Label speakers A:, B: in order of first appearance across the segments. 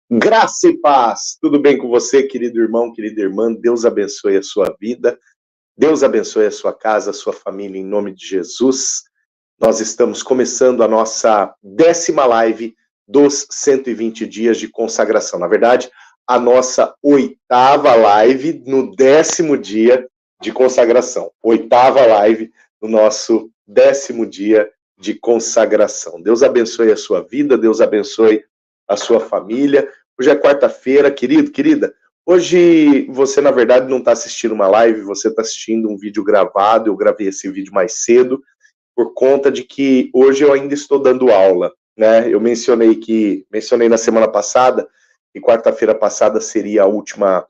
A: Graça e paz, tudo bem com você, querido irmão, querida irmã? Deus abençoe a sua vida, Deus abençoe a sua casa, a sua família, em nome de Jesus. Nós estamos começando a nossa 10ª live dos 120 dias de consagração. Na verdade, a nossa 8ª live no 10º dia de consagração. 8ª live no nosso 10º dia de consagração. Deus abençoe a sua vida, Deus abençoe a sua família. Hoje é quarta-feira, querido, querida. Hoje você, na verdade, não está assistindo uma live, você está assistindo um vídeo gravado. Eu gravei esse vídeo mais cedo, por conta de que hoje eu ainda estou dando aula, né? Eu mencionei na semana passada que quarta-feira passada seria a última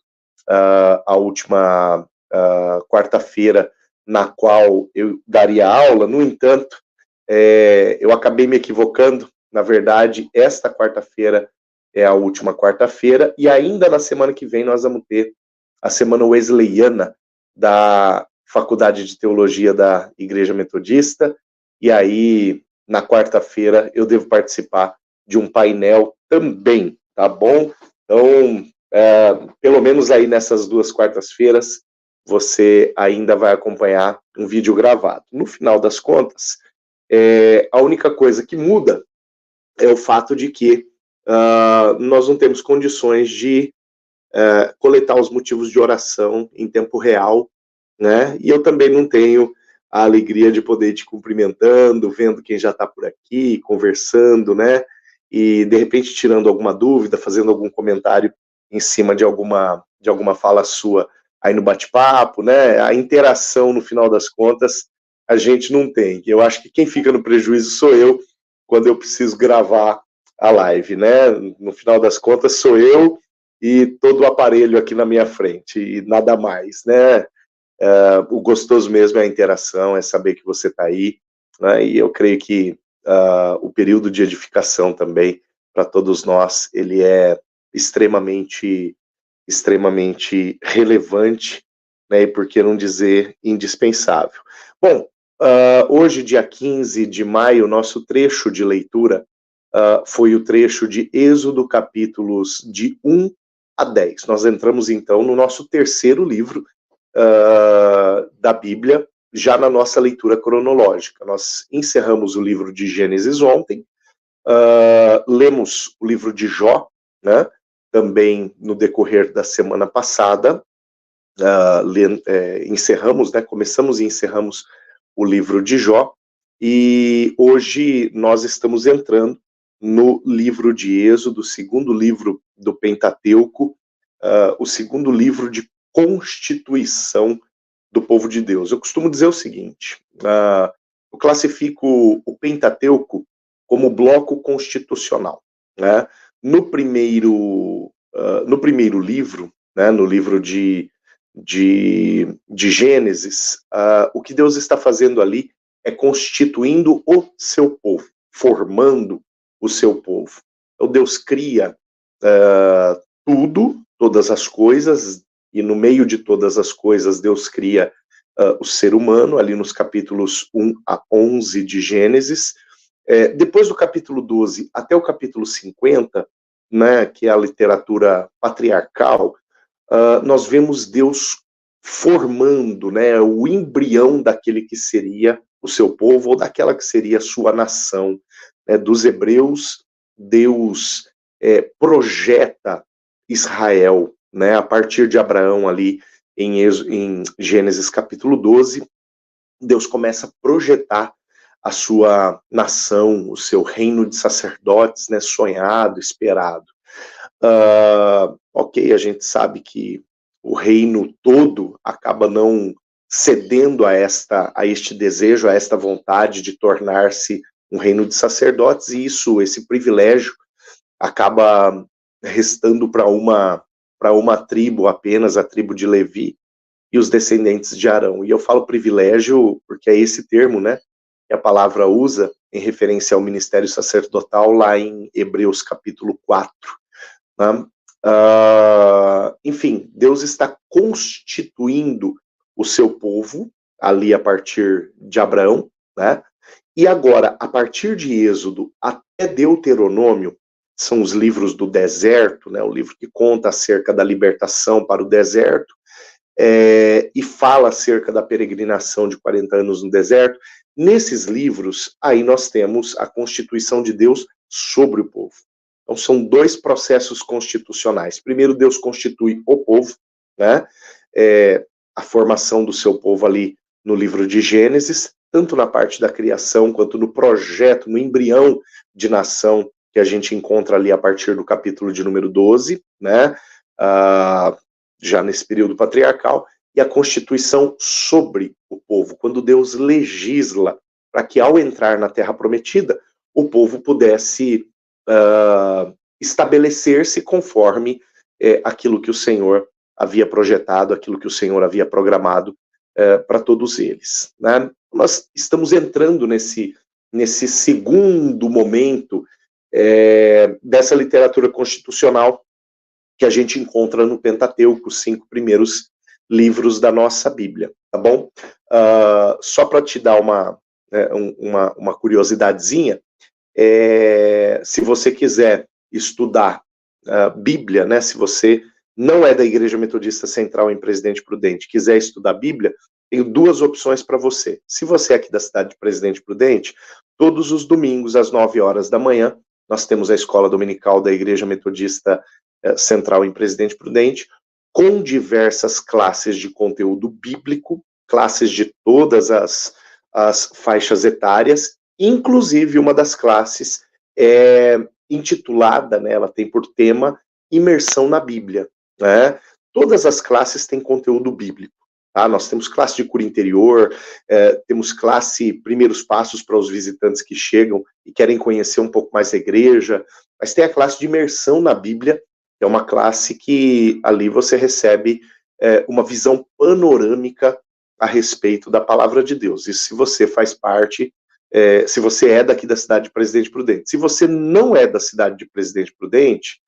A: quarta-feira na qual eu daria aula. No entanto, eu acabei me equivocando. Na verdade, esta quarta-feira é a última quarta-feira, e ainda na semana que vem nós vamos ter a Semana Wesleyana da Faculdade de Teologia da Igreja Metodista, e aí na quarta-feira eu devo participar de um painel também, tá bom? Então, pelo menos aí nessas 2 quartas-feiras, você ainda vai acompanhar um vídeo gravado. No final das contas, a única coisa que muda é o fato de que nós não temos condições de coletar os motivos de oração em tempo real, né? E eu também não tenho a alegria de poder ir te cumprimentando, vendo quem já está por aqui, conversando, né? E de repente tirando alguma dúvida, fazendo algum comentário em cima de alguma fala sua aí no bate-papo, né? A interação, no final das contas, a gente não tem. Eu acho que quem fica no prejuízo sou eu, quando eu preciso gravar a live, né? No final das contas, sou eu e todo o aparelho aqui na minha frente, e nada mais, né? O gostoso mesmo é a interação, é saber que você está aí, né? E eu creio que o período de edificação também, para todos nós, ele é extremamente relevante, né? E por que não dizer indispensável. Bom, hoje, dia 15 de maio, nosso trecho de leitura foi o trecho de Êxodo, capítulos de 1 a 10. Nós entramos, então, no nosso terceiro livro da Bíblia, já na nossa leitura cronológica. Nós encerramos o livro de Gênesis ontem, lemos o livro de Jó, né, também no decorrer da semana passada, encerramos, né, começamos e encerramos o livro de Jó, e hoje nós estamos entrando no livro de Êxodo, o segundo livro do Pentateuco, o segundo livro de constituição do povo de Deus. Eu costumo dizer o seguinte, eu classifico o Pentateuco como bloco constitucional, né? No primeiro livro, né, no livro de Gênesis, o que Deus está fazendo ali é constituindo o seu povo, formando o seu povo. Então Deus cria todas as coisas, e no meio de todas as coisas Deus cria o ser humano, ali nos capítulos 1 a 11 de Gênesis. Depois do capítulo 12 até o capítulo 50, né, que é a literatura patriarcal, nós vemos Deus formando, né, o embrião daquele que seria o seu povo, ou daquela que seria a sua nação. Dos hebreus, Deus projeta Israel, né, a partir de Abraão ali em Gênesis capítulo 12, Deus começa a projetar a sua nação, o seu reino de sacerdotes, né, sonhado, esperado. Ok, a gente sabe que o reino todo acaba não cedendo a este desejo, a esta vontade de tornar-se um reino de sacerdotes, e esse privilégio acaba restando para uma tribo apenas, a tribo de Levi e os descendentes de Arão. E eu falo privilégio porque é esse termo, né, que a palavra usa em referência ao ministério sacerdotal lá em Hebreus capítulo 4. Né? Enfim, Deus está constituindo o seu povo ali a partir de Abraão, né? E agora, a partir de Êxodo até Deuteronômio, são os livros do deserto, né, o livro que conta acerca da libertação para o deserto, e fala acerca da peregrinação de 40 anos no deserto. Nesses livros, aí nós temos a constituição de Deus sobre o povo. Então, são dois processos constitucionais. Primeiro, Deus constitui o povo, né? A formação do seu povo ali no livro de Gênesis, tanto na parte da criação, quanto no projeto, no embrião de nação, que a gente encontra ali a partir do capítulo de número 12, né? Já nesse período patriarcal, e a constituição sobre o povo, quando Deus legisla para que, ao entrar na Terra Prometida, o povo pudesse estabelecer-se conforme aquilo que o Senhor havia projetado, aquilo que o Senhor havia programado para todos eles, né? Nós estamos entrando nesse segundo momento dessa literatura constitucional que a gente encontra no Pentateuco, os 5 primeiros livros da nossa Bíblia, tá bom? Só para te dar uma curiosidadezinha, se você quiser estudar Bíblia, né, se você não é da Igreja Metodista Central em Presidente Prudente, quiser estudar Bíblia, tenho 2 opções para você. Se você é aqui da cidade de Presidente Prudente, todos os domingos, às 9 horas da manhã, nós temos a escola dominical da Igreja Metodista Central em Presidente Prudente, com diversas classes de conteúdo bíblico, classes de todas as faixas etárias, inclusive uma das classes é intitulada, né, ela tem por tema Imersão na Bíblia, né? Todas as classes têm conteúdo bíblico, tá? Nós temos classe de cura interior, temos classe Primeiros Passos para os visitantes que chegam e querem conhecer um pouco mais a igreja, mas tem a classe de Imersão na Bíblia, que é uma classe que ali você recebe uma visão panorâmica a respeito da palavra de Deus. E se você faz parte, se você é daqui da cidade de Presidente Prudente. Se você não é da cidade de Presidente Prudente,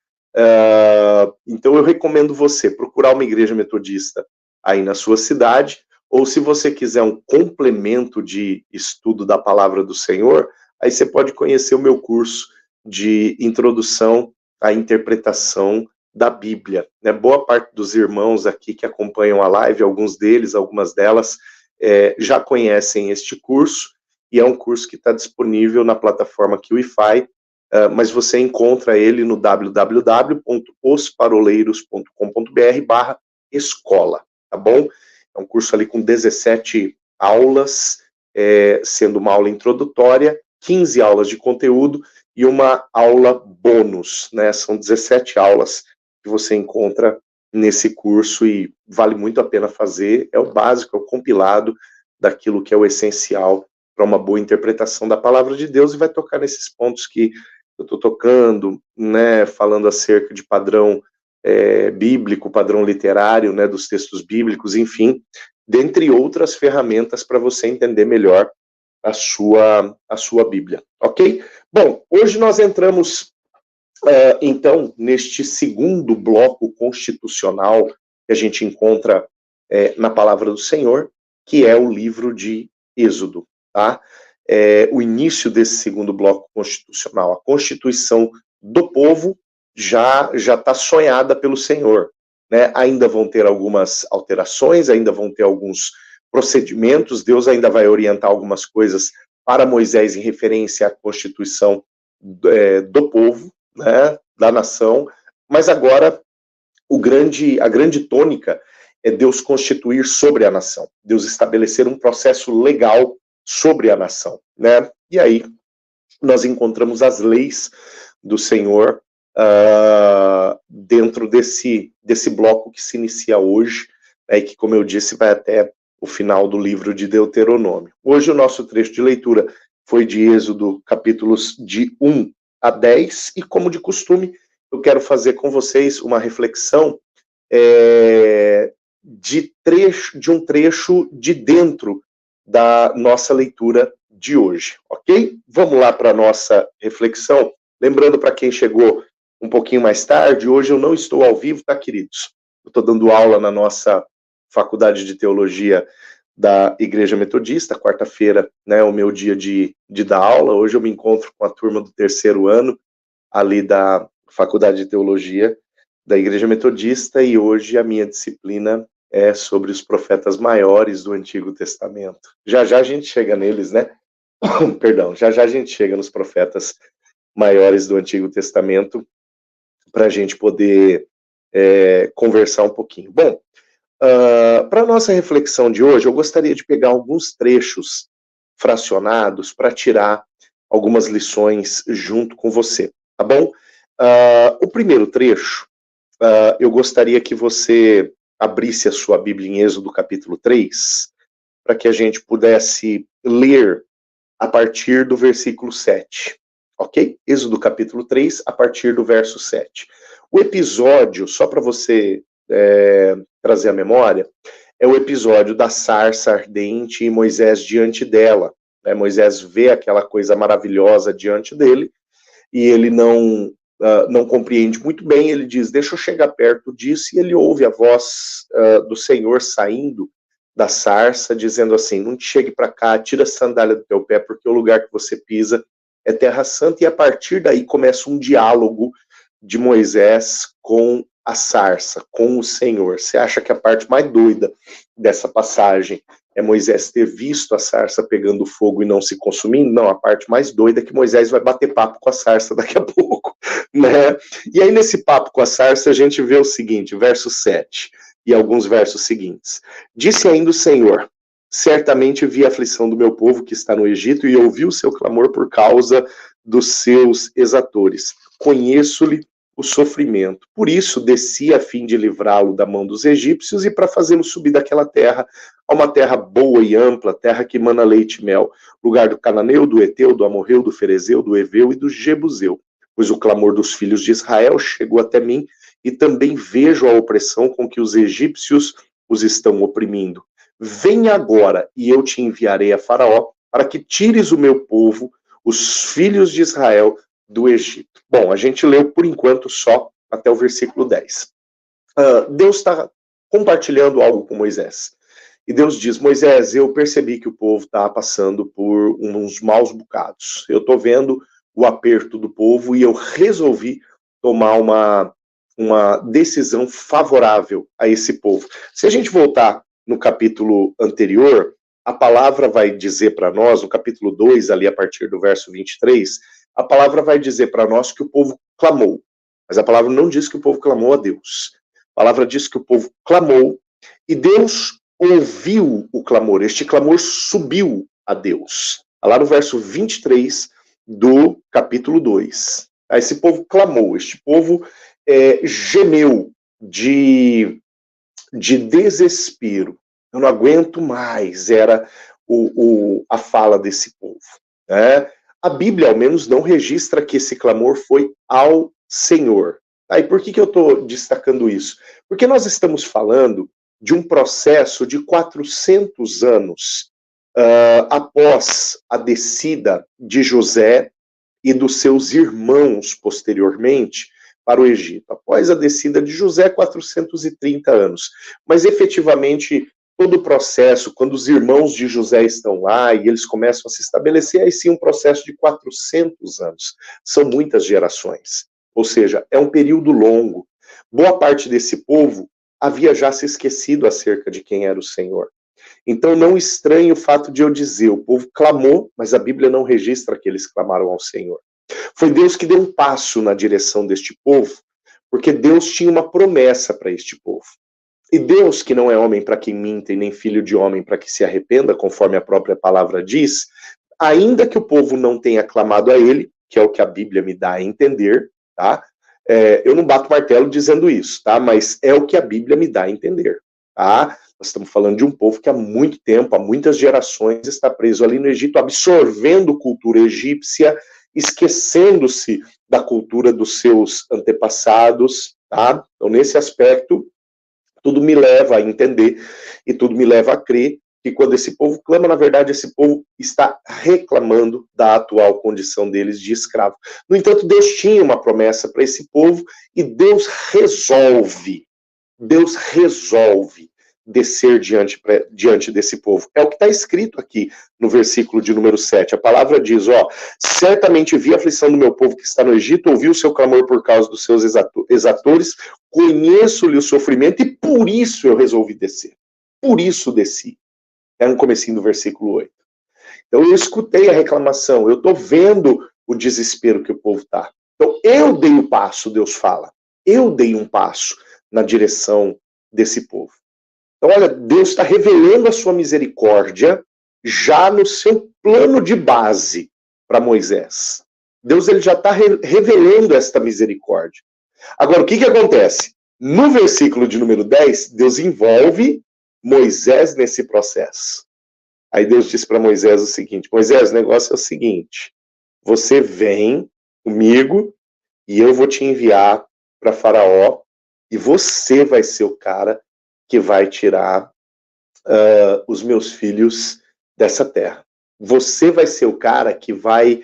A: então eu recomendo você procurar uma igreja metodista aí na sua cidade, ou se você quiser um complemento de estudo da palavra do Senhor, aí você pode conhecer o meu curso de introdução à interpretação da Bíblia, né? Boa parte dos irmãos aqui que acompanham a live, alguns deles, algumas delas, já conhecem este curso, e é um curso que está disponível na plataforma QIFI, mas você encontra ele no www.osparoleiros.com.br/escola, tá bom? É um curso ali com 17 aulas, sendo uma aula introdutória, 15 aulas de conteúdo e uma aula bônus, né? São 17 aulas que você encontra nesse curso e vale muito a pena fazer. É o básico, é o compilado daquilo que é o essencial para uma boa interpretação da palavra de Deus, e vai tocar nesses pontos que eu estou tocando, né, falando acerca de padrão bíblico, padrão literário, né, dos textos bíblicos, enfim, dentre outras ferramentas para você entender melhor a sua Bíblia, ok? Bom, hoje nós entramos, então, neste segundo bloco constitucional que a gente encontra na palavra do Senhor, que é o livro de Êxodo, tá? O início desse segundo bloco constitucional, a constituição do povo já está sonhada pelo Senhor, né? Ainda vão ter algumas alterações, ainda vão ter alguns procedimentos, Deus ainda vai orientar algumas coisas para Moisés em referência à constituição do povo, né, da nação, mas agora a grande tônica é Deus constituir sobre a nação, Deus estabelecer um processo legal sobre a nação, né? E aí nós encontramos as leis do Senhor dentro desse bloco que se inicia hoje, e que, como eu disse, vai até o final do livro de Deuteronômio. Hoje o nosso trecho de leitura foi de Êxodo, capítulos de 1 a 10, e como de costume, eu quero fazer com vocês uma reflexão de um trecho de dentro da nossa leitura de hoje, ok? Vamos lá para a nossa reflexão. Lembrando para quem chegou um pouquinho mais tarde, hoje eu não estou ao vivo, tá, queridos? Eu estou dando aula na nossa Faculdade de Teologia da Igreja Metodista, quarta-feira, né, o meu dia de dar aula. Hoje eu me encontro com a turma do 3º ano, ali da Faculdade de Teologia da Igreja Metodista, e hoje a minha disciplina é sobre os profetas maiores do Antigo Testamento. Já já a gente chega neles, né? Perdão, já já a gente chega nos profetas maiores do Antigo Testamento para a gente poder conversar um pouquinho. Bom, para a nossa reflexão de hoje, eu gostaria de pegar alguns trechos fracionados para tirar algumas lições junto com você, tá bom? O primeiro trecho, eu gostaria que você abrisse a sua Bíblia em Êxodo capítulo 3, para que a gente pudesse ler a partir do versículo 7, ok? Êxodo capítulo 3, a partir do verso 7. O episódio, só para você trazer a memória, é o episódio da sarça ardente e Moisés diante dela. Né? Moisés vê aquela coisa maravilhosa diante dele e ele não compreende muito bem. Ele diz, deixa eu chegar perto disso, e ele ouve a voz do Senhor saindo da sarça, dizendo assim, não te chegue para cá, tira a sandália do teu pé, porque o lugar que você pisa é terra santa. E a partir daí começa um diálogo de Moisés com a sarça, com o Senhor. Você acha que a parte mais doida dessa passagem é Moisés ter visto a sarça pegando fogo e não se consumindo? Não, a parte mais doida é que Moisés vai bater papo com a sarça daqui a pouco, né? E aí nesse papo com a sarça a gente vê o seguinte, verso 7 e alguns versos seguintes. Disse ainda o Senhor, certamente vi a aflição do meu povo que está no Egito e ouvi o seu clamor por causa dos seus exatores. Conheço-lhe o sofrimento. Por isso desci a fim de livrá-lo da mão dos egípcios e para fazê-lo subir daquela terra a uma terra boa e ampla, terra que emana leite e mel, lugar do cananeu, do eteu, do amorreu, do ferezeu, do eveu e do jebuseu. Pois o clamor dos filhos de Israel chegou até mim e também vejo a opressão com que os egípcios os estão oprimindo. Venha agora e eu te enviarei a Faraó para que tires o meu povo, os filhos de Israel, do Egito. Bom, a gente leu por enquanto só até o versículo 10. Deus está compartilhando algo com Moisés. E Deus diz, Moisés, eu percebi que o povo está passando por uns maus bocados. Eu estou vendo o aperto do povo e eu resolvi tomar uma decisão favorável a esse povo. Se a gente voltar no capítulo anterior, a palavra vai dizer para nós, no capítulo 2, ali a partir do verso 23, a palavra vai dizer para nós que o povo clamou. Mas a palavra não diz que o povo clamou a Deus. A palavra diz que o povo clamou e Deus ouviu o clamor. Este clamor subiu a Deus. Lá no verso 23 do capítulo 2. Esse povo clamou, este povo gemeu de desespero. Eu não aguento mais, era a fala desse povo. Né? A Bíblia, ao menos, não registra que esse clamor foi ao Senhor. E por que eu estou destacando isso? Porque nós estamos falando de um processo de 400 anos após a descida de José e dos seus irmãos posteriormente para o Egito. Após a descida de José, 430 anos. Mas, efetivamente, todo o processo, quando os irmãos de José estão lá e eles começam a se estabelecer, aí sim um processo de 400 anos. São muitas gerações. Ou seja, é um período longo. Boa parte desse povo havia já se esquecido acerca de quem era o Senhor. Então não estranhe o fato de eu dizer, o povo clamou, mas a Bíblia não registra que eles clamaram ao Senhor. Foi Deus que deu um passo na direção deste povo, porque Deus tinha uma promessa para este povo. E Deus, que não é homem para que minta e nem filho de homem para que se arrependa, conforme a própria palavra diz, ainda que o povo não tenha clamado a ele, que é o que a Bíblia me dá a entender, tá? Eu não bato martelo dizendo isso, tá? Mas é o que a Bíblia me dá a entender, tá? Nós estamos falando de um povo que há muito tempo, há muitas gerações, está preso ali no Egito, absorvendo cultura egípcia, esquecendo-se da cultura dos seus antepassados, tá? Então, nesse aspecto, tudo me leva a entender e tudo me leva a crer que quando esse povo clama, na verdade, esse povo está reclamando da atual condição deles de escravo. No entanto, Deus tinha uma promessa para esse povo e Deus resolve descer diante desse povo? É o que está escrito aqui no versículo de número 7. A palavra diz, certamente vi a aflição do meu povo que está no Egito, ouvi o seu clamor por causa dos seus exatores, conheço-lhe o sofrimento e por isso eu resolvi descer. Por isso desci. É no comecinho do versículo 8. Então eu escutei a reclamação, eu estou vendo o desespero que o povo está. Então eu dei o passo, Deus fala. Eu dei um passo na direção desse povo. Então olha, Deus está revelando a sua misericórdia já no seu plano de base para Moisés. Deus ele já está revelando esta misericórdia. Agora, o que acontece? No versículo de número 10, Deus envolve Moisés nesse processo. Aí Deus disse para Moisés o seguinte, Moisés, o negócio é o seguinte, você vem comigo e eu vou te enviar para Faraó e você vai ser o cara que vai tirar os meus filhos dessa terra. Você vai ser o cara que vai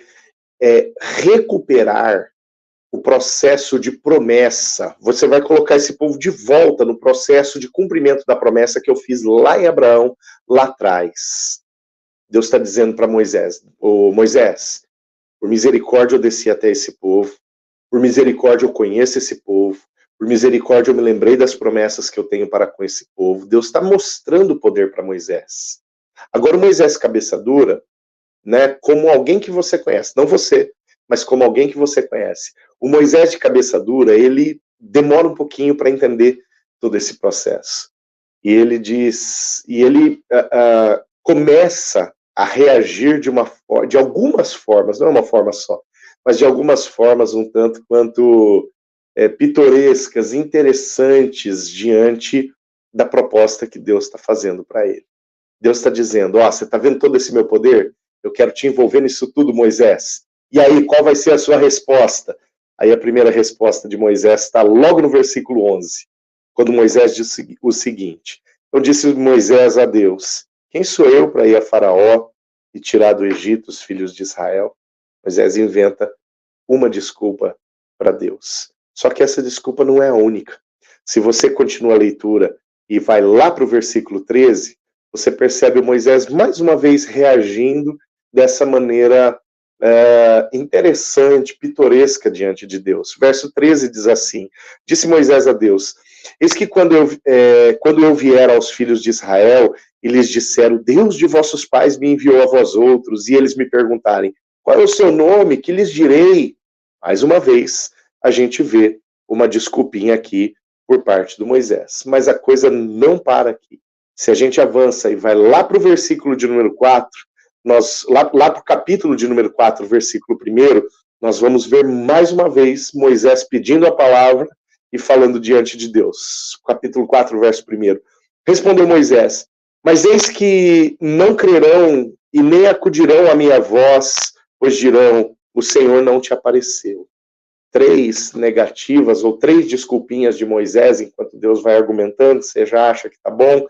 A: recuperar o processo de promessa. Você vai colocar esse povo de volta no processo de cumprimento da promessa que eu fiz lá em Abraão, lá atrás. Deus está dizendo para Moisés, Moisés, por misericórdia eu desci até esse povo, por misericórdia eu conheço esse povo, por misericórdia eu me lembrei das promessas que eu tenho para com esse povo. Deus está mostrando o poder para Moisés. Agora o Moisés cabeça dura, né, como alguém que você conhece, não você, mas como alguém que você conhece. O Moisés de cabeça dura, ele demora um pouquinho para entender todo esse processo. E ele diz, começa a reagir de algumas formas, não é uma forma só, mas de algumas formas um tanto quanto pitorescas, interessantes diante da proposta que Deus está fazendo para ele. Deus está dizendo, você está vendo todo esse meu poder? Eu quero te envolver nisso tudo, Moisés. E aí, qual vai ser a sua resposta? Aí a primeira resposta de Moisés está logo no versículo 11, quando Moisés disse o seguinte, então disse Moisés a Deus, quem sou eu para ir a Faraó e tirar do Egito os filhos de Israel? Moisés inventa uma desculpa para Deus. Só que essa desculpa não é a única. Se você continua a leitura e vai lá para o versículo 13, você percebe Moisés mais uma vez reagindo dessa maneira interessante, pitoresca diante de Deus. Verso 13 diz assim, disse Moisés a Deus, eis que quando eu vier aos filhos de Israel, e lhes disseram, Deus de vossos pais me enviou a vós outros, e eles me perguntarem, qual é o seu nome, que lhes direi? Mais uma vez, a gente vê uma desculpinha aqui por parte do Moisés. Mas a coisa não para aqui. Se a gente avança e vai lá para o versículo de número 4, lá para o capítulo de número 4, versículo 1, nós vamos ver mais uma vez Moisés pedindo a palavra e falando diante de Deus. Capítulo 4, verso 1. Respondeu Moisés, mas eis que não crerão e nem acudirão à minha voz, pois dirão, o Senhor não te apareceu. 3 negativas ou 3 desculpinhas de Moisés, enquanto Deus vai argumentando, você já acha que tá bom,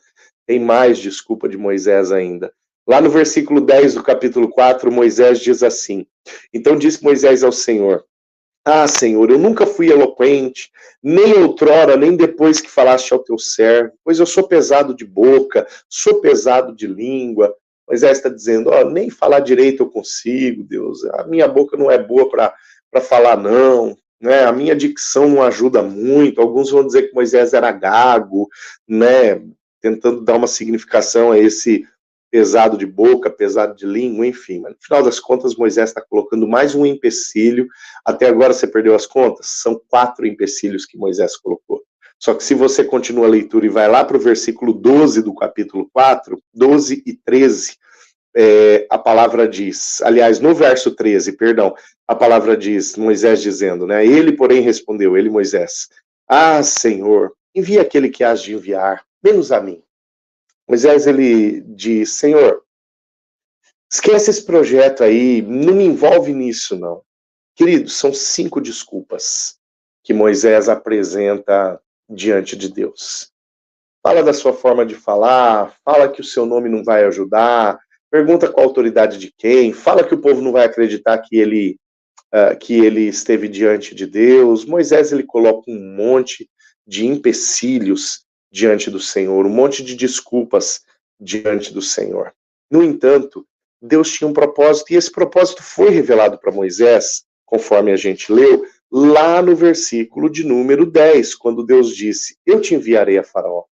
A: tem mais desculpa de Moisés ainda. Lá no versículo 10 do capítulo 4, Moisés diz assim, então disse Moisés ao Senhor, Senhor, eu nunca fui eloquente, nem outrora, nem depois que falaste ao teu servo, pois eu sou pesado de boca, sou pesado de língua. Moisés está dizendo, nem falar direito eu consigo, Deus, a minha boca não é boa para falar não, né? A minha dicção não ajuda muito, alguns vão dizer que Moisés era gago, né? Tentando dar uma significação a esse pesado de boca, pesado de língua, enfim, mas no final das contas Moisés está colocando mais um empecilho. Até agora você perdeu as contas? São 4 empecilhos que Moisés colocou. Só que se você continua a leitura e vai lá para o versículo 12 do capítulo 4, 12 e 13, a palavra diz, aliás, no verso 13, perdão, a palavra diz, Moisés dizendo, né, ele porém respondeu, ele Moisés, Senhor, envia aquele que has de enviar, menos a mim. Moisés, ele diz, Senhor, esquece esse projeto aí, não me envolve nisso, não. Queridos, são 5 desculpas que Moisés apresenta diante de Deus. Fala da sua forma de falar, fala que o seu nome não vai ajudar, pergunta com a autoridade de quem, fala que o povo não vai acreditar que ele esteve diante de Deus. Moisés, ele coloca um monte de empecilhos diante do Senhor, um monte de desculpas diante do Senhor. No entanto, Deus tinha um propósito, e esse propósito foi revelado para Moisés, conforme a gente leu, lá no versículo de número 10, quando Deus disse: eu te enviarei a Faraó.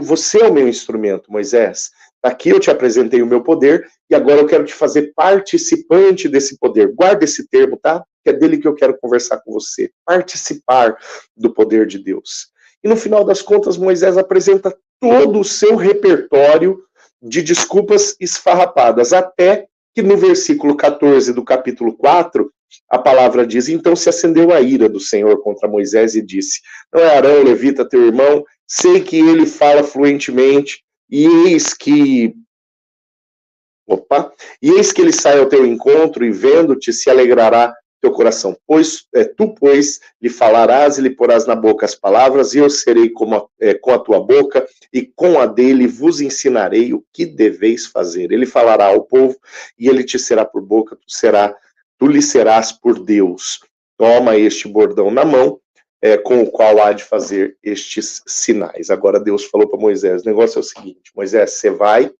A: Você é o meu instrumento, Moisés. Aqui eu te apresentei o meu poder e agora eu quero te fazer participante desse poder. Guarda esse termo, tá? Que é dele que eu quero conversar com você. Participar do poder de Deus. E no final das contas, Moisés apresenta todo o seu repertório de desculpas esfarrapadas, até que no versículo 14 do capítulo 4, a palavra diz: então se acendeu a ira do Senhor contra Moisés e disse: não é Arão, levita, teu irmão? Sei que ele fala fluentemente, e eis que ele sai ao teu encontro e vendo-te se alegrará teu coração. Pois lhe falarás e lhe porás na boca as palavras, e eu serei com a tua boca, e com a dele vos ensinarei o que deveis fazer. Ele falará ao povo, e ele te será por boca, tu lhe serás por Deus. Toma este bordão na mão, com o qual há de fazer estes sinais. Agora Deus falou para Moisés, o negócio é o seguinte: Moisés, você vai,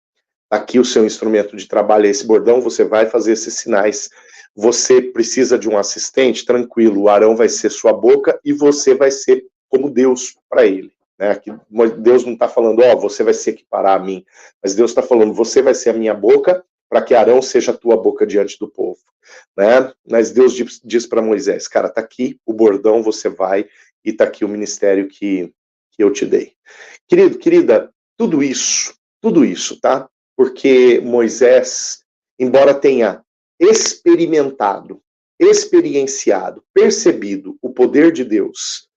A: aqui o seu instrumento de trabalho é esse bordão, você vai fazer esses sinais. Você precisa de um assistente? Tranquilo, o Arão vai ser sua boca e você vai ser como Deus para ele. Né? Aqui, Deus não está falando, você vai se equiparar a mim, mas Deus está falando, você vai ser a minha boca para que Arão seja a tua boca diante do povo. Né? Mas Deus diz para Moisés, cara, tá aqui o bordão, você vai, e tá aqui o ministério que eu te dei. Querido, querida, tudo isso, tá? Porque Moisés, embora tenha experienciado, percebido o poder de Deus,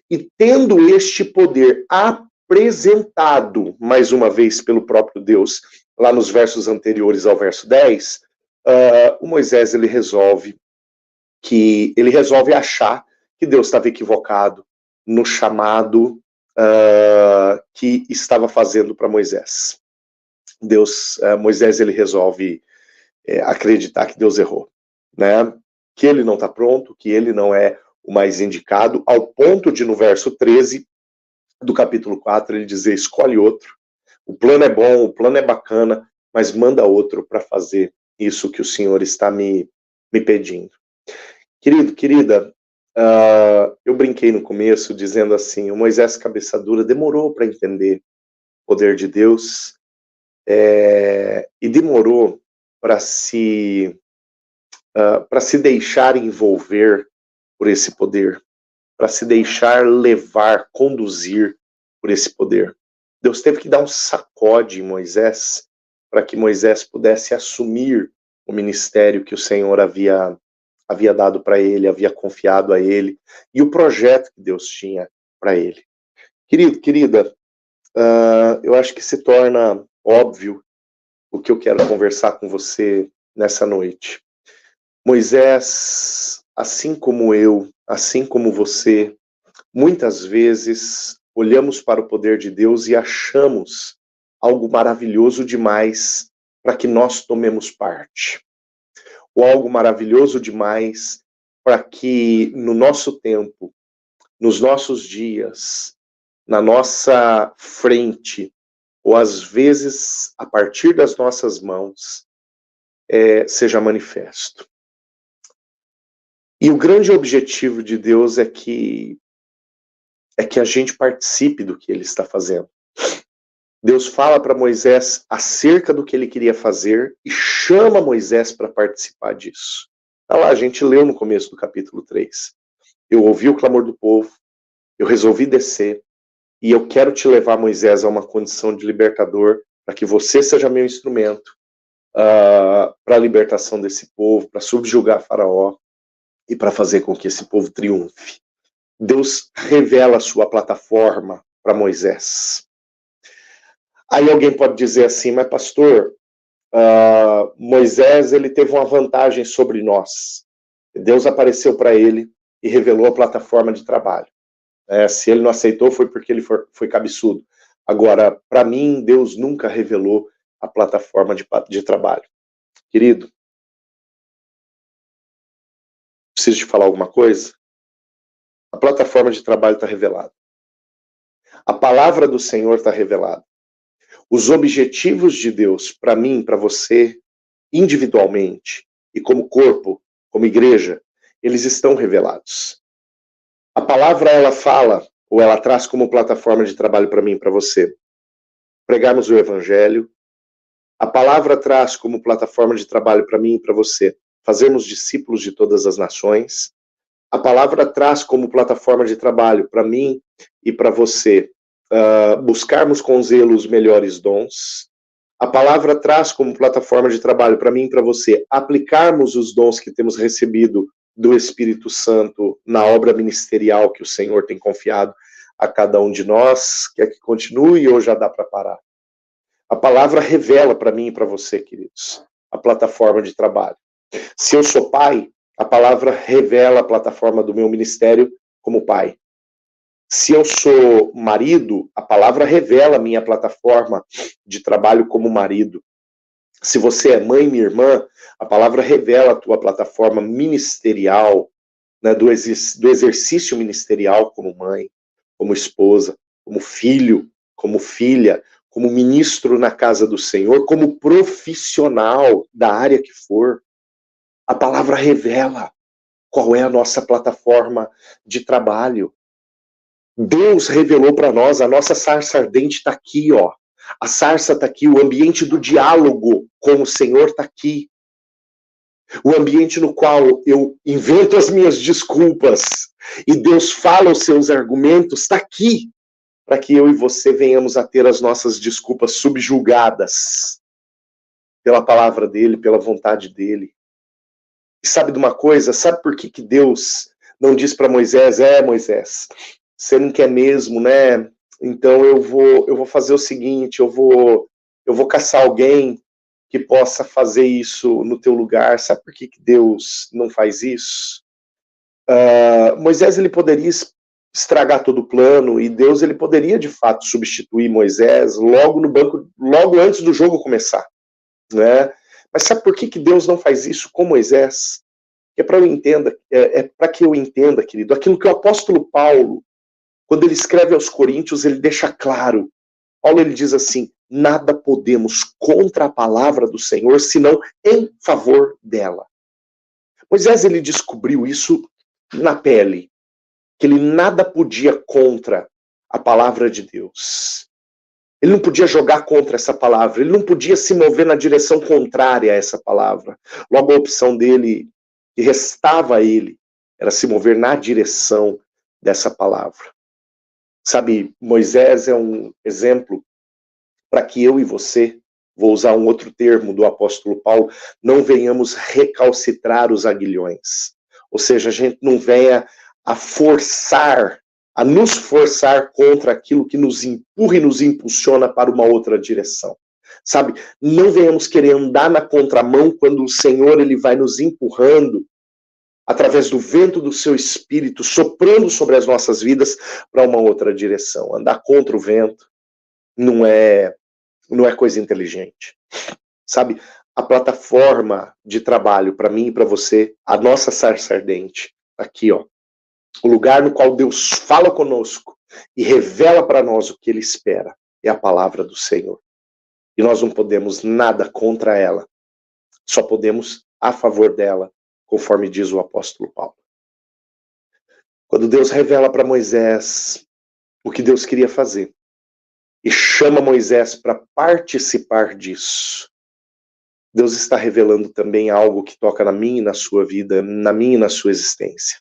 A: e tendo este poder apresentado, mais uma vez, pelo próprio Deus, lá nos versos anteriores ao verso 10, o Moisés ele resolve achar que Deus estava equivocado no chamado que estava fazendo para Moisés. Moisés ele resolve acreditar que Deus errou, né? Que ele não está pronto, que ele não é o mais indicado, ao ponto de no verso 13 do capítulo 4 ele dizer: escolhe outro, o plano é bom, o plano é bacana, mas manda outro para fazer isso que o Senhor está me pedindo. Querido, querida, eu brinquei no começo dizendo assim, o Moisés cabeça dura demorou para entender o poder de Deus, e demorou para se deixar envolver por esse poder, para se deixar levar, conduzir por esse poder. Deus teve que dar um sacode em Moisés para que Moisés pudesse assumir o ministério que o Senhor havia dado para ele, havia confiado a ele, e o projeto que Deus tinha para ele. Querido, querida, eu acho que se torna óbvio o que eu quero conversar com você nessa noite. Moisés, assim como eu, assim como você, muitas vezes olhamos para o poder de Deus e achamos algo maravilhoso demais para que nós tomemos parte. Ou algo maravilhoso demais para que no nosso tempo, nos nossos dias, na nossa frente, ou às vezes a partir das nossas mãos, seja manifesto. E o grande objetivo de Deus é que a gente participe do que ele está fazendo. Deus fala para Moisés acerca do que ele queria fazer e chama Moisés para participar disso. Tá lá, a gente leu no começo do capítulo 3. Eu ouvi o clamor do povo, eu resolvi descer, e eu quero te levar, Moisés, a uma condição de libertador, para que você seja meu instrumento para a libertação desse povo, para subjugar Faraó e para fazer com que esse povo triunfe. Deus revela a sua plataforma para Moisés. Aí alguém pode dizer assim, mas pastor, Moisés ele teve uma vantagem sobre nós. Deus apareceu para ele e revelou a plataforma de trabalho. Se ele não aceitou foi porque ele foi cabeçudo. Agora, para mim, Deus nunca revelou a plataforma de trabalho. Querido, preciso te falar alguma coisa? A plataforma de trabalho está revelada. A palavra do Senhor está revelada. Os objetivos de Deus para mim, para você, individualmente e como corpo, como igreja, eles estão revelados. A palavra, ela fala, ou ela traz como plataforma de trabalho para mim e para você, pregarmos o evangelho. A palavra traz como plataforma de trabalho para mim e para você, fazermos discípulos de todas as nações. A palavra traz como plataforma de trabalho para mim e para você, buscarmos com zelo os melhores dons. A palavra traz como plataforma de trabalho para mim e para você, aplicarmos os dons que temos recebido do Espírito Santo na obra ministerial que o Senhor tem confiado a cada um de nós. Quer que continue ou já dá para parar? A palavra revela para mim e para você, queridos, a plataforma de trabalho. Se eu sou pai, a palavra revela a plataforma do meu ministério como pai. Se eu sou marido, a palavra revela a minha plataforma de trabalho como marido. Se você é mãe, minha irmã, a palavra revela a tua plataforma ministerial, né, do exercício ministerial como mãe, como esposa, como filho, como filha, como ministro na casa do Senhor, como profissional da área que for. A palavra revela qual é a nossa plataforma de trabalho. Deus revelou para nós, a nossa sarça ardente está aqui, ó. A sarça está aqui, o ambiente do diálogo com o Senhor está aqui. O ambiente no qual eu invento as minhas desculpas e Deus fala os seus argumentos está aqui, para que eu e você venhamos a ter as nossas desculpas subjugadas pela palavra dele, pela vontade dele. E sabe de uma coisa? Sabe por que Deus não diz para Moisés, Moisés, você não quer mesmo, né? Então eu vou fazer o seguinte, eu vou caçar alguém que possa fazer isso no teu lugar. Sabe por que Deus não faz isso? Moisés, ele poderia estragar todo o plano, e Deus, ele poderia de fato substituir Moisés logo no banco, logo antes do jogo começar, né? Mas sabe por que Deus não faz isso com Moisés? É para que eu entenda, querido, aquilo que o apóstolo Paulo, quando ele escreve aos Coríntios, ele deixa claro. Paulo, ele diz assim: nada podemos contra a palavra do Senhor, senão em favor dela. Moisés, ele descobriu isso na pele, que ele nada podia contra a palavra de Deus. Ele não podia jogar contra essa palavra, ele não podia se mover na direção contrária a essa palavra. Logo, a opção dele, que restava a ele, era se mover na direção dessa palavra. Sabe, Moisés é um exemplo para que eu e você, vou usar um outro termo do apóstolo Paulo, não venhamos recalcitrar os aguilhões. Ou seja, a gente não venha a nos forçar contra aquilo que nos empurra e nos impulsiona para uma outra direção. Sabe, não venhamos querer andar na contramão quando o Senhor, ele vai nos empurrando através do vento do seu espírito, soprando sobre as nossas vidas para uma outra direção. Andar contra o vento não é coisa inteligente. Sabe, a plataforma de trabalho para mim e para você, a nossa sarça ardente, aqui, ó. O lugar no qual Deus fala conosco e revela para nós o que ele espera é a palavra do Senhor. E nós não podemos nada contra ela. Só podemos a favor dela, conforme diz o apóstolo Paulo. Quando Deus revela para Moisés o que Deus queria fazer e chama Moisés para participar disso, Deus está revelando também algo que toca na minha e na sua vida, na minha e na sua existência.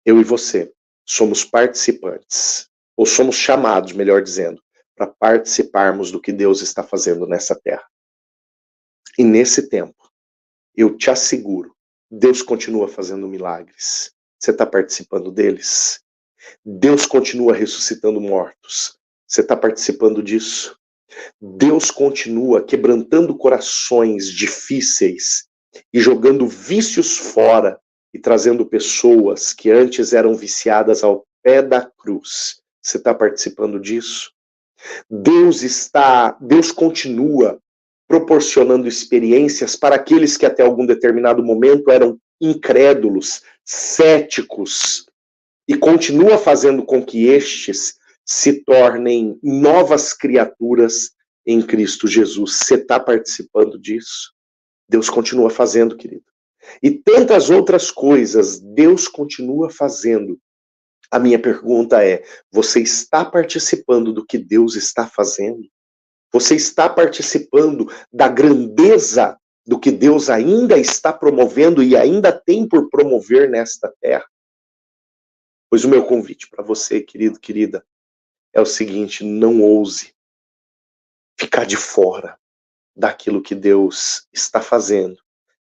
A: Eu e você somos participantes, ou somos chamados, melhor dizendo, para participarmos do que Deus está fazendo nessa terra. E nesse tempo, eu te asseguro, Deus continua fazendo milagres. Você está participando deles? Deus continua ressuscitando mortos. Você está participando disso? Deus continua quebrantando corações difíceis e jogando vícios fora e trazendo pessoas que antes eram viciadas ao pé da cruz. Você está participando disso? Deus continua proporcionando experiências para aqueles que até algum determinado momento eram incrédulos, céticos, e continua fazendo com que estes se tornem novas criaturas em Cristo Jesus. Você está participando disso? Deus continua fazendo, querido. E tantas outras coisas Deus continua fazendo. A minha pergunta é, você está participando do que Deus está fazendo? Você está participando da grandeza do que Deus ainda está promovendo e ainda tem por promover nesta terra? Pois o meu convite para você, querido, querida, é o seguinte: não ouse ficar de fora daquilo que Deus está fazendo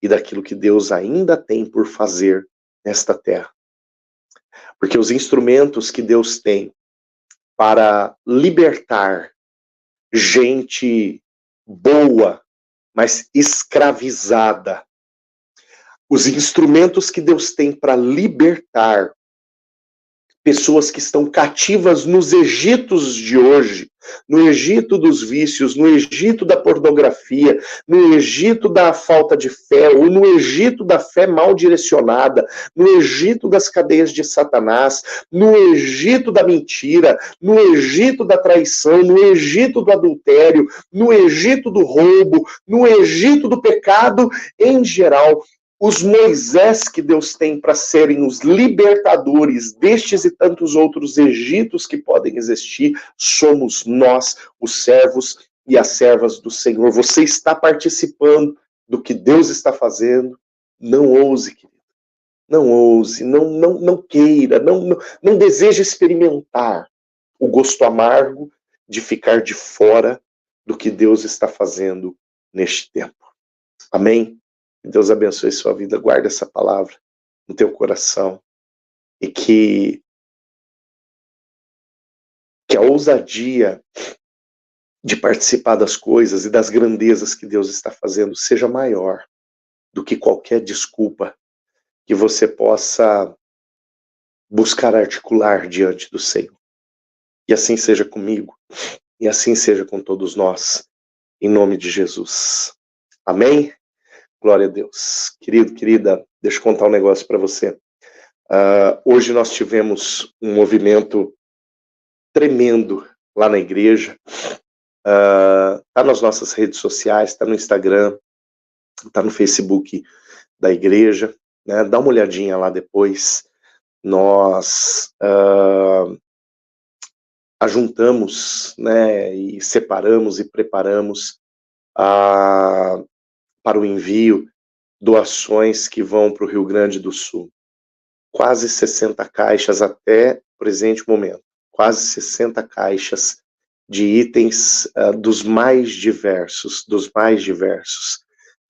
A: e daquilo que Deus ainda tem por fazer nesta terra. Porque os instrumentos que Deus tem para libertar gente boa, mas escravizada, os instrumentos que Deus tem para libertar pessoas que estão cativas nos Egitos de hoje, no Egito dos vícios, no Egito da pornografia, no Egito da falta de fé, ou no Egito da fé mal direcionada, no Egito das cadeias de Satanás, no Egito da mentira, no Egito da traição, no Egito do adultério, no Egito do roubo, no Egito do pecado em geral. Os Moisés que Deus tem para serem os libertadores destes e tantos outros Egitos que podem existir, somos nós, os servos e as servas do Senhor. Você está participando do que Deus está fazendo. Não ouse, querido. Não ouse, não queira, não deseje experimentar o gosto amargo de ficar de fora do que Deus está fazendo neste tempo. Amém? Deus abençoe sua vida, guarde essa palavra no teu coração e que a ousadia de participar das coisas e das grandezas que Deus está fazendo seja maior do que qualquer desculpa que você possa buscar articular diante do Senhor. E assim seja comigo, e assim seja com todos nós, em nome de Jesus. Amém? Glória a Deus. Querido, querida, deixa eu contar um negócio para você. Hoje nós tivemos um movimento tremendo lá na igreja. Tá nas nossas redes sociais, tá no Instagram, tá no Facebook da igreja, né? Dá uma olhadinha lá depois. Nós ajuntamos, né, e separamos e preparamos para o envio doações que vão para o Rio Grande do Sul. Quase 60 caixas até o presente momento. Quase 60 caixas de itens dos mais diversos.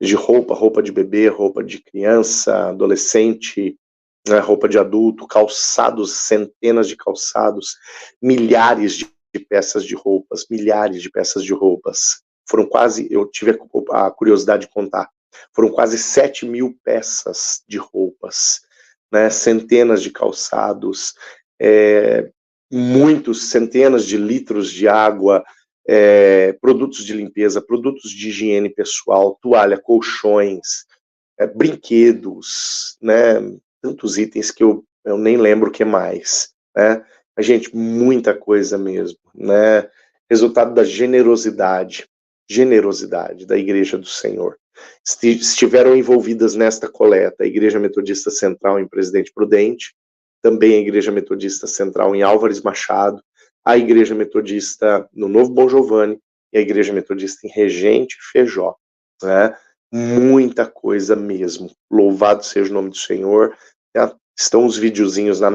A: De roupa de bebê, roupa de criança, adolescente, roupa de adulto, calçados, centenas de calçados, milhares de peças de roupas, Foram quase, eu tive a curiosidade de contar, foram quase 7.000 peças de roupas, né? Centenas de calçados, centenas de litros de água, produtos de limpeza, produtos de higiene pessoal, toalha, colchões, brinquedos, né? Tantos itens que eu nem lembro o que mais, né? Mas, gente, muita coisa mesmo, né? Resultado da generosidade da Igreja do Senhor. Estiveram envolvidas nesta coleta a Igreja Metodista Central em Presidente Prudente, também a Igreja Metodista Central em Álvares Machado, a Igreja Metodista no Novo Bom Giovanni e a Igreja Metodista em Regente Feijó, né? Muita coisa mesmo. Louvado seja o nome do Senhor. Estão os videozinhos nas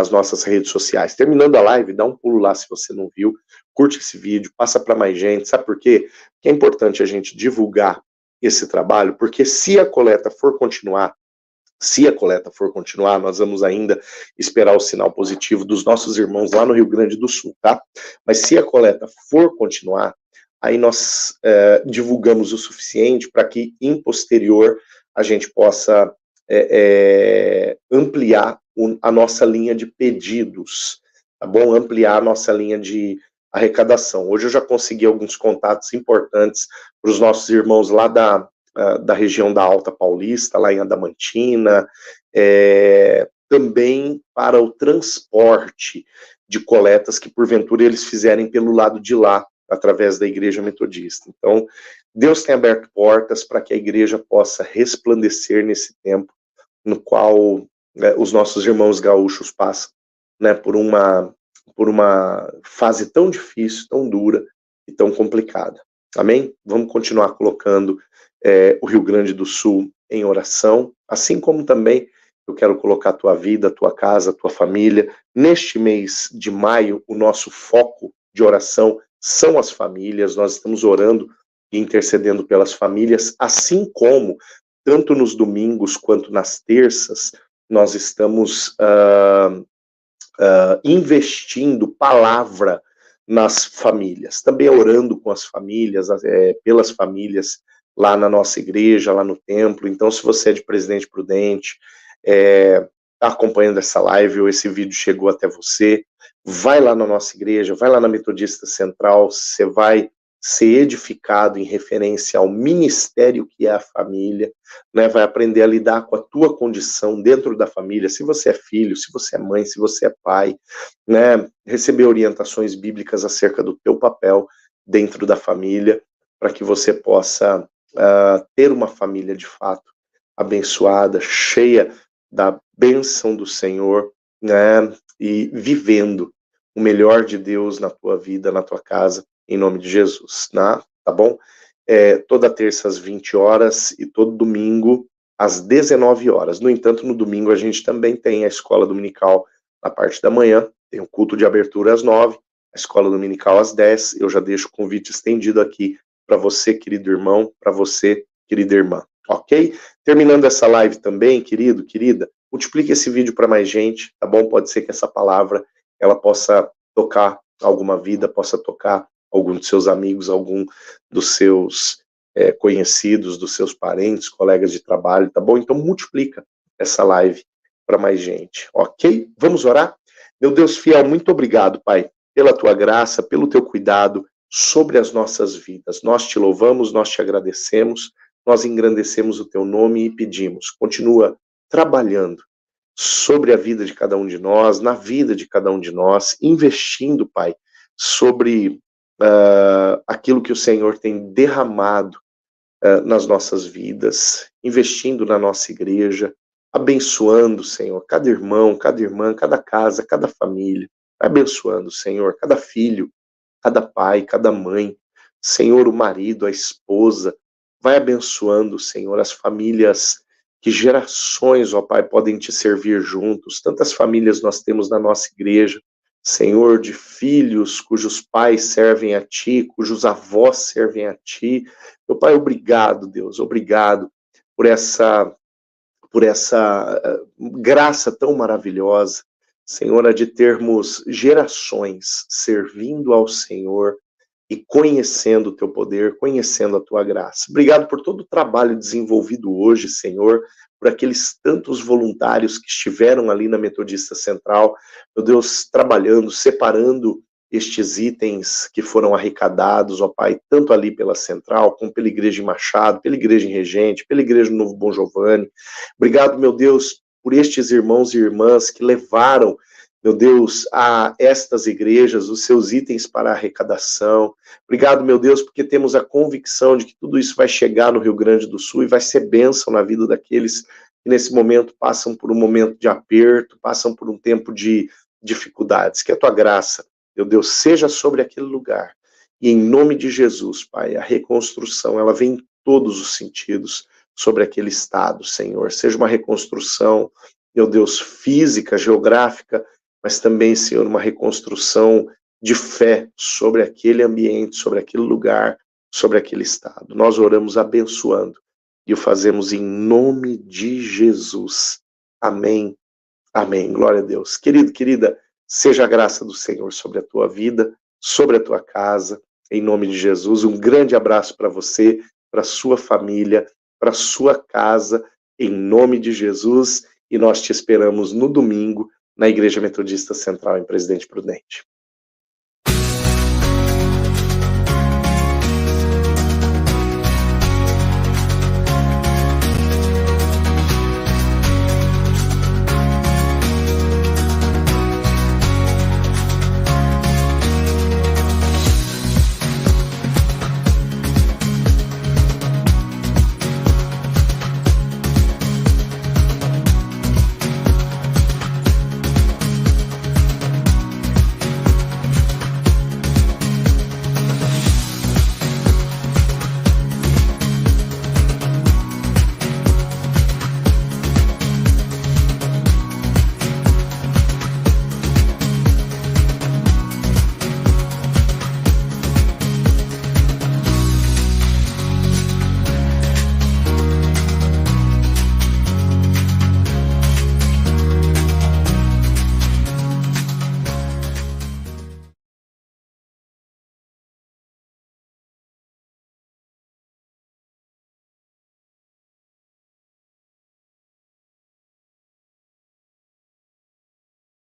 A: nossas redes sociais. Terminando a live, dá um pulo lá se você não viu, curte esse vídeo, passa para mais gente. Sabe por quê? Porque é importante a gente divulgar esse trabalho, porque se a coleta for continuar, nós vamos ainda esperar o sinal positivo dos nossos irmãos lá no Rio Grande do Sul, tá? Mas se a coleta for continuar, aí nós divulgamos o suficiente para que, em posterior, a gente possa ampliar a nossa linha de pedidos, tá bom? Ampliar a nossa linha de arrecadação. Hoje eu já consegui alguns contatos importantes para os nossos irmãos lá da região da Alta Paulista, lá em Adamantina, também para o transporte de coletas que porventura eles fizerem pelo lado de lá, através da Igreja Metodista. Então, Deus tem aberto portas para que a igreja possa resplandecer nesse tempo no qual os nossos irmãos gaúchos passam, né, por uma fase tão difícil, tão dura e tão complicada. Amém? Vamos continuar colocando o Rio Grande do Sul em oração, assim como também eu quero colocar a tua vida, a tua casa, a tua família. Neste mês de maio, o nosso foco de oração são as famílias. Nós estamos orando e intercedendo pelas famílias, assim como, tanto nos domingos quanto nas terças, nós estamos investindo palavra nas famílias, também orando com as famílias, pelas famílias, lá na nossa igreja, lá no templo. Então, se você é de Presidente Prudente, está acompanhando essa live ou esse vídeo chegou até você, vai lá na nossa igreja, vai lá na Metodista Central, você vai ser edificado em referência ao ministério que é a família, né? Vai aprender a lidar com a tua condição dentro da família, se você é filho, se você é mãe, se você é pai, né? Receber orientações bíblicas acerca do teu papel dentro da família, para que você possa ter uma família de fato abençoada, cheia da bênção do Senhor, né? E vivendo o melhor de Deus na tua vida, na tua casa, em nome de Jesus, né? Tá bom? Toda terça às 20 horas e todo domingo às 19 horas. No entanto, no domingo a gente também tem a escola dominical na parte da manhã, tem o culto de abertura às 9, a escola dominical às 10. Eu já deixo o convite estendido aqui para você, querido irmão, para você, querida irmã, ok? Terminando essa live também, querido, querida, multiplique esse vídeo para mais gente, tá bom? Pode ser que essa palavra ela possa tocar alguma vida, possa tocar algum dos seus amigos, algum dos seus conhecidos, dos seus parentes, colegas de trabalho, tá bom? Então multiplica essa live para mais gente, ok? Vamos orar? Meu Deus fiel, muito obrigado, Pai, pela tua graça, pelo teu cuidado sobre as nossas vidas. Nós te louvamos, nós te agradecemos, nós engrandecemos o teu nome e pedimos, continua trabalhando sobre a vida de cada um de nós, na vida de cada um de nós, investindo, Pai, sobre aquilo que o Senhor tem derramado nas nossas vidas, investindo na nossa igreja, abençoando, Senhor, cada irmão, cada irmã, cada casa, cada família, abençoando, Senhor, cada filho, cada pai, cada mãe, Senhor, o marido, a esposa, vai abençoando, Senhor, as famílias, que gerações, ó Pai, podem te servir juntos. Tantas famílias nós temos na nossa igreja, Senhor, de filhos cujos pais servem a Ti, cujos avós servem a Ti. Meu Pai, obrigado, Deus, obrigado por essa graça tão maravilhosa, Senhor, de termos gerações servindo ao Senhor e conhecendo o teu poder, conhecendo a tua graça. Obrigado por todo o trabalho desenvolvido hoje, Senhor, por aqueles tantos voluntários que estiveram ali na Metodista Central, meu Deus, trabalhando, separando estes itens que foram arrecadados, ó Pai, tanto ali pela Central, como pela Igreja em Machado, pela Igreja em Regente, pela Igreja no Novo Bom Giovanni. Obrigado, meu Deus, por estes irmãos e irmãs que levaram, meu Deus, a estas igrejas os seus itens para a arrecadação. Obrigado, meu Deus, porque temos a convicção de que tudo isso vai chegar no Rio Grande do Sul e vai ser bênção na vida daqueles que nesse momento passam por um momento de aperto, passam por um tempo de dificuldades. Que a tua graça, meu Deus, seja sobre aquele lugar. E em nome de Jesus, Pai, a reconstrução, ela vem em todos os sentidos sobre aquele estado, Senhor. Seja uma reconstrução, meu Deus, física, geográfica, mas também, Senhor, uma reconstrução de fé sobre aquele ambiente, sobre aquele lugar, sobre aquele estado. Nós oramos abençoando e o fazemos em nome de Jesus. Amém. Amém. Glória a Deus. Querido, querida, seja a graça do Senhor sobre a tua vida, sobre a tua casa, em nome de Jesus. Um grande abraço para você, para sua família, para sua casa, em nome de Jesus. E nós te esperamos no domingo, na Igreja Metodista Central em Presidente Prudente.